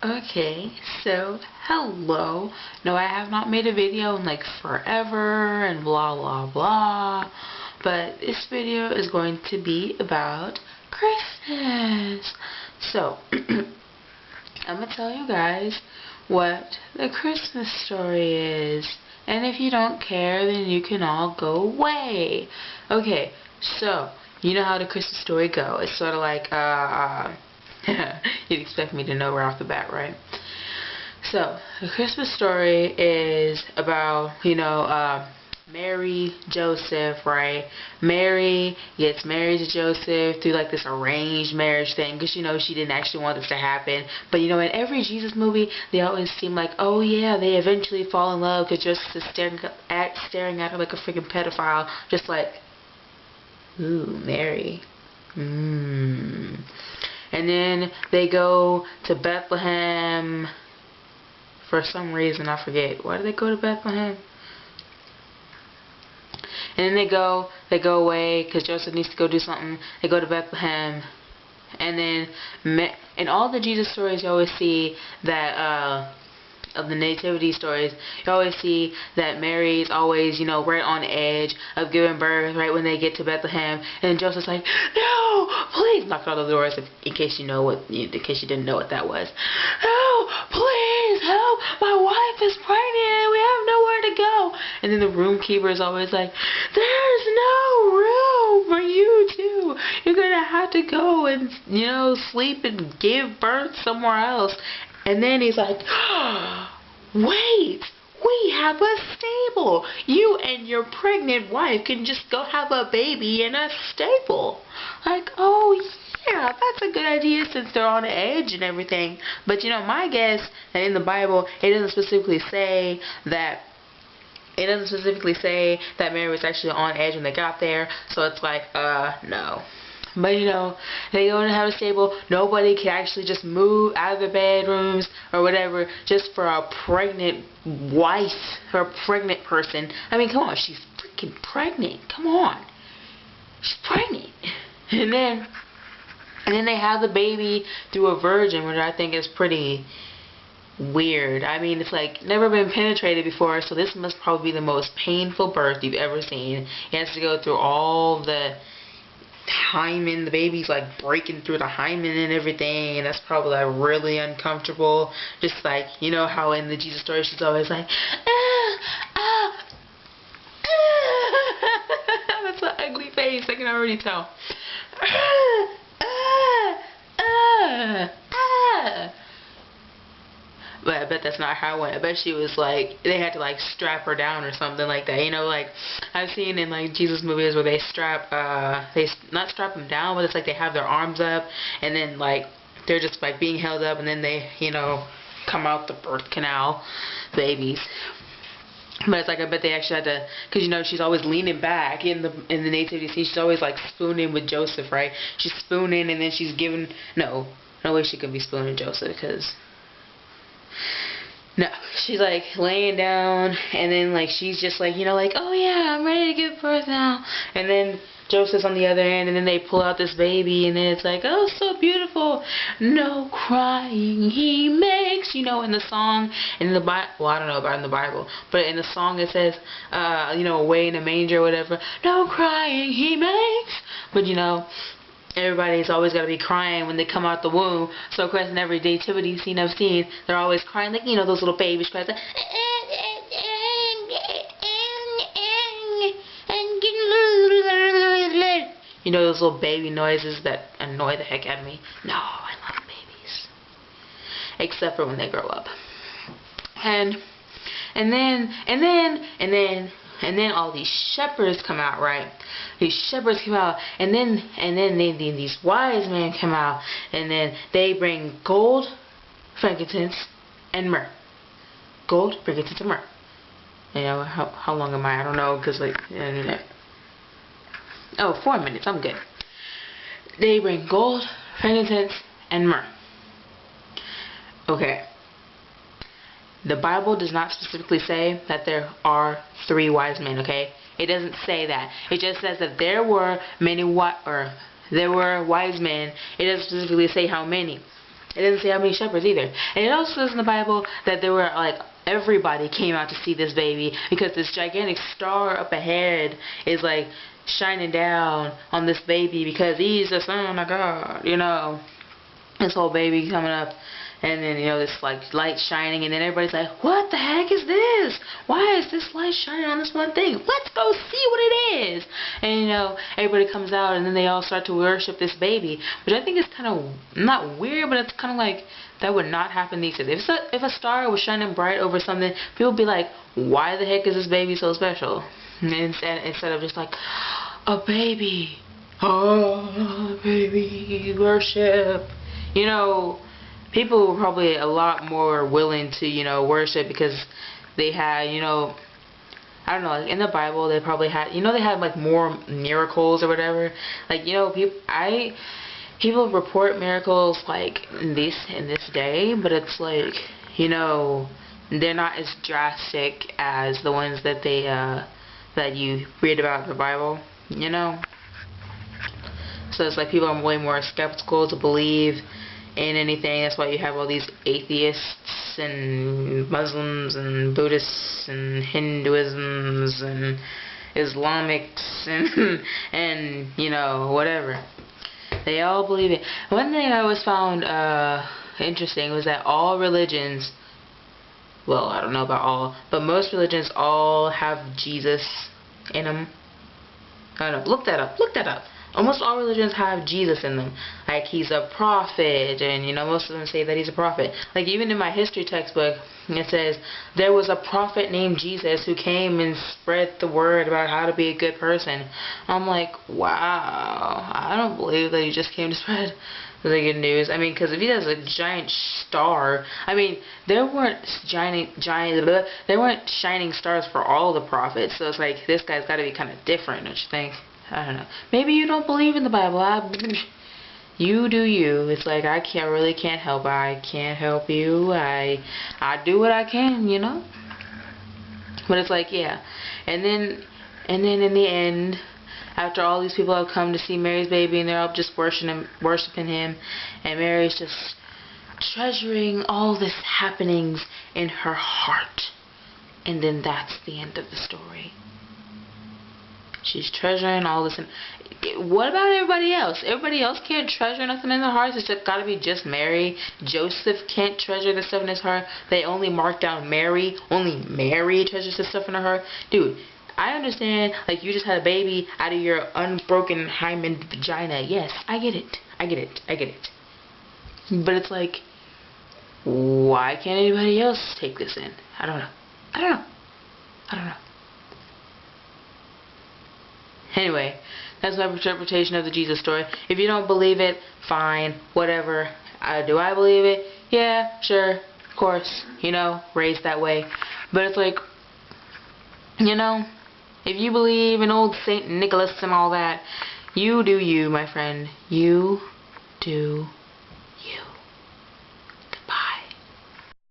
Okay, so hello. No, I have not made a video in like forever and blah blah blah, but this video is going to be about Christmas. So, I'm gonna tell you guys what the Christmas story is, and if you don't care, then you can all go away. Okay, so you know how the Christmas story goes. It's sort of like you'd expect me to know right off the bat, right? So, the Christmas story is about, Mary, Joseph, right? Mary gets married to Joseph through like this arranged marriage thing because, she didn't actually want this to happen. But, in every Jesus movie, they always seem like, oh yeah, they eventually fall in love because Joseph is staring at her like a freaking pedophile. Just like, ooh, Mary. And then they go to Bethlehem for some reason, I forget. Why do they go to Bethlehem? And then they go away because Joseph needs to go do something. They go to Bethlehem. And then, in all the Jesus stories, you always see that, of the nativity stories, you always see that Mary's always, right on the edge of giving birth right when they get to Bethlehem, and Joseph's like, no, please, knock on all the doors in case you didn't know what that was. No, please help, my wife is pregnant and we have nowhere to go. And then the room keeper is always like, there's no room for you two. You're gonna have to go and sleep and give birth somewhere else. And then he's like, oh, wait, we have a stable. You and your pregnant wife can just go have a baby in a stable. Like, oh yeah, that's a good idea since they're on the edge and everything. But my guess that in the Bible, it doesn't specifically say that Mary was actually on edge when they got there. So it's like, no. But they go to have a stable. Nobody can actually just move out of the bedrooms or whatever just for a pregnant wife or a pregnant person. I mean, come on, she's freaking pregnant. Come on, she's pregnant. And then they have the baby through a virgin, which I think is pretty weird. I mean, it's like never been penetrated before, so this must probably be the most painful birth you've ever seen. He has to go through all the hymen, the baby's like breaking through the hymen and everything, and that's probably like really uncomfortable. Just like, how in the Jesus story she's always like, that's an ugly face, I can already tell. But I bet that's not how it went. I bet she was like, they had to like strap her down or something like that. Like I've seen in like Jesus movies where they not strap them down, but it's like they have their arms up and then like they're just like being held up and then they, come out the birth canal, babies. But it's like I bet they actually had to, because she's always leaning back in the nativity scene. She's always like spooning with Joseph, right? She's spooning and then she's giving, no way she could be spooning Joseph, because no, she's like laying down and then like she's just like, like, oh yeah, I'm ready to give birth now. And then Joseph's on the other end and then they pull out this baby and then it's like, oh, so beautiful. No crying he makes, in the song, in the Bible, well, I don't know about in the Bible, but in the song it says, away in a manger or whatever, no crying he makes. But everybody's always got to be crying when they come out the womb. So, of course, in every nativity scene I've seen, they're always crying, like, those little babies cry, like, those little baby noises that annoy the heck out of me. No, I love babies. Except for when they grow up. And then all these shepherds come out, right? These shepherds come out, and then these wise men come out, and then they bring gold, frankincense, and myrrh. Gold, frankincense, and myrrh. How long am I? I don't know, because like, oh, 4 minutes. I'm good. They bring gold, frankincense, and myrrh. Okay. The Bible does not specifically say that there are 3 wise men, okay? It doesn't say that. It just says that there were wise men. It doesn't specifically say how many. It doesn't say how many shepherds either. And it also says in the Bible that there were like everybody came out to see this baby because this gigantic star up ahead is like shining down on this baby because he's the son of God, you know. This whole baby coming up, and then, you know, this like light shining, and then everybody's like, what the heck is this? Why is this light shining on this one thing? Let's go see what it is. And, you know, everybody comes out, and then they all start to worship this baby, which I think is kind of not weird, but it's kind of like that would not happen these days. If a star was shining bright over something, people would be like, why the heck is this baby so special? And instead of just like, a baby, oh baby, worship. You know, people were probably a lot more willing to, you know, worship because they had, you know, I don't know, like in the Bible they probably had, you know, they had like more miracles or whatever. Like, you know, people report miracles like in this day, but it's like, you know, they're not as drastic as the ones that they that you read about in the Bible, you know. So it's like people are way more skeptical to believe in anything. That's why you have all these atheists and Muslims and Buddhists and Hinduisms and Islamics and you know, whatever. They all believe it. One thing I always found interesting was that all religions, well, I don't know about all, but most religions all have Jesus in them. I don't know. Look that up. Look that up. Almost all religions have Jesus in them. Like, he's a prophet, and, you know, most of them say that he's a prophet. Like, even in my history textbook, it says, there was a prophet named Jesus who came and spread the word about how to be a good person. I'm like, wow, I don't believe that he just came to spread the good news. I mean, because if he has a giant star, I mean, there weren't shining stars for all the prophets, so it's like, this guy's got to be kind of different, don't you think? I don't know. Maybe you don't believe in the Bible. You do you. It's like I really can't help. I can't help you. I do what I can, you know. But it's like, yeah. And then in the end, after all these people have come to see Mary's baby, and they're all just worshiping him, and Mary's just treasuring all this happenings in her heart, and then that's the end of the story. She's treasuring all this. What about everybody else? Everybody else can't treasure nothing in their hearts. It's got to be just Mary. Joseph can't treasure the stuff in his heart. They only mark down Mary. Only Mary treasures the stuff in her heart. Dude, I understand, like, you just had a baby out of your unbroken hymen vagina. Yes, I get it. I get it. I get it. But it's like, why can't anybody else take this in? I don't know. I don't know. I don't know. Anyway, that's my interpretation of the Jesus story. If you don't believe it, fine, whatever. Do I believe it? Yeah, sure, of course. You know, raised that way. But it's like, you know, if you believe in old St. Nicholas and all that, you do you, my friend. You do